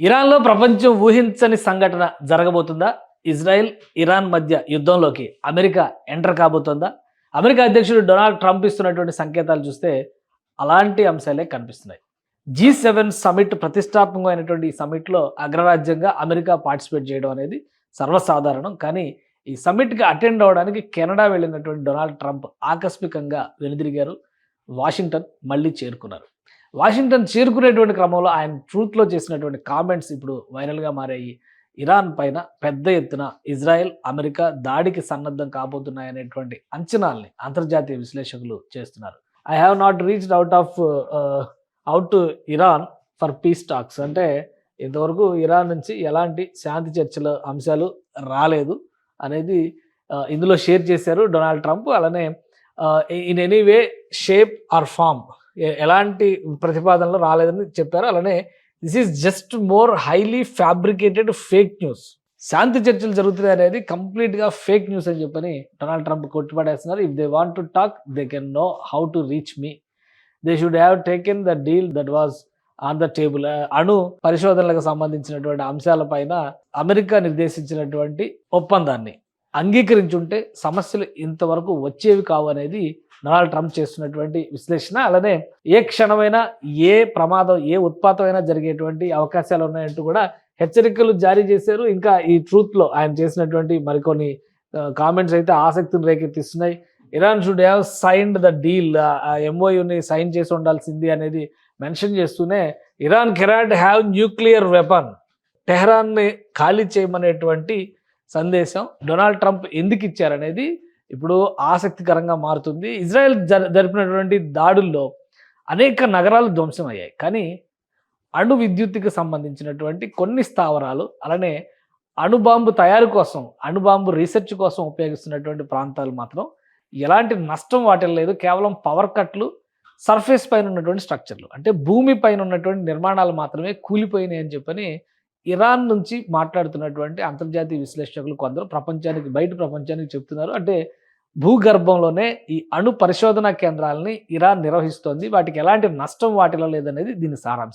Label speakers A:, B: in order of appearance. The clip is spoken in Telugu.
A: ఇరాన్‌లో ప్రపంచం ఊహించని సంఘటన జరగబోతుందా? ఇజ్రాయెల్, ఇరాన్ మధ్య యుద్ధంలోకి అమెరికా ఎంటర్ కాబోతోందా? అమెరికా అధ్యక్షుడు డొనాల్డ్ ట్రంప్ ఇస్తున్నటువంటి సంకేతాలు చూస్తే అలాంటి అంశాలే కనిపిస్తున్నాయి. జీ7 సమిట్ ప్రతిష్టాత్మకమైనటువంటి ఈ సమిట్‌లో అగ్రరాజ్యంగా అమెరికా పార్టిసిపేట్ చేయడం అనేది సర్వసాధారణం. కానీ ఈ సమిట్‌కి అటెండ్ అవ్వడానికి కెనడా వెళ్ళినటువంటి డొనాల్డ్ ట్రంప్ ఆకస్మికంగా వెనుదిరిగారు. వాషింగ్టన్ మళ్ళీ చేరుకున్నారు. వాషింగ్టన్ చేరుకునేటువంటి క్రమంలో ఆయన ట్రూత్‌లో చేసినటువంటి కామెంట్స్ ఇప్పుడు వైరల్‌గా మారాయి. ఇరాన్ పైన పెద్ద ఎత్తున ఇజ్రాయెల్, అమెరికా దాడికి సన్నద్ధం కాబోతున్నాయనేటువంటి అంచనాల్ని అంతర్జాతీయ విశ్లేషకులు చేస్తున్నారు. I have not reached out to Iran for piece talks. అంటే ఇంతవరకు ఇరాన్ నుంచి ఎలాంటి శాంతి చర్చల అంశాలు రాలేదు అనేది ఇందులో షేర్ చేశారు డొనాల్డ్ ట్రంప్. అలానే in any way, shape or form ఎలాంటి ప్రతిపాదనలు రాలేదని చెప్పారు. అలానే this is just more highly fabricated fake news. శాంతి చర్చలు జరుగుతున్నాయి అనేది కంప్లీట్‌గా ఫేక్ న్యూస్ అని చెప్పని డొనాల్డ్ ట్రంప్ కొట్టిపడేస్తున్నారు. If they want to talk they can know how to reach me. They should have taken the deal that was on the table. అణు పరిశోధనలకు సంబంధించినటువంటి అంశాలపైన అమెరికా నిర్దేశించినటువంటి ఒప్పందాన్ని అంగీకరించుంటే సమస్యలు ఇంతవరకు వచ్చేవి కావు అనేది డొనాల్డ్ ట్రంప్ చేస్తున్నటువంటి విశ్లేషణ. అలానే ఏ క్షణమైనా ఏ ప్రమాదం, ఏ ఉత్పాతమైనా జరిగేటువంటి అవకాశాలు ఉన్నాయంటూ కూడా హెచ్చరికలు జారీ చేశారు. ఇంకా ఈ ట్రూత్‌లో ఆయన చేసినటువంటి మరికొన్ని కామెంట్స్ అయితే ఆసక్తిని రేకెత్తిస్తున్నాయి. Iran should have signed the deal, ఎంఓయూని సైన్ చేసి ఉండాల్సింది అనేది మెన్షన్ చేస్తూనే Iran cannot have nuclear weapon, టెహ్రాన్ని ఖాళీ చేయమనేటువంటి సందేశం డొనాల్డ్ ట్రంప్ ఎందుకు ఇచ్చారనేది ఇప్పుడు ఆసక్తికరంగా మారుతుంది. ఇజ్రాయెల్ జరిపినటువంటి దాడుల్లో అనేక నగరాలు ధ్వంసమయ్యాయి. కానీ అణు విద్యుత్తుకి సంబంధించినటువంటి కొన్ని స్థావరాలు, అలానే అణుబాంబు తయారు కోసం, అణుబాంబు రీసెర్చ్ కోసం ఉపయోగిస్తున్నటువంటి ప్రాంతాలు మాత్రం ఎలాంటి నష్టం వాటిల్లో లేదు. కేవలం పవర్ కట్లు, సర్ఫేస్ పైన ఉన్నటువంటి స్ట్రక్చర్లు, అంటే భూమి పైన ఉన్నటువంటి నిర్మాణాలు మాత్రమే కూలిపోయినాయి అని చెప్పని ఇరాన్ నుంచి మాట్లాడుతున్నటువంటి అంతర్జాతీయ విశ్లేషకులు కొందరు బయట ప్రపంచానికి చెప్తున్నారు. అంటే భూగర్భంలోనే ఈ అణు పరిశోధనా కేంద్రాలని ఇరాన్ నిర్వహిస్తోంది. వాటికి ఎలాంటి నష్టం వాటిలో లేదనేది దీని సారాంశం.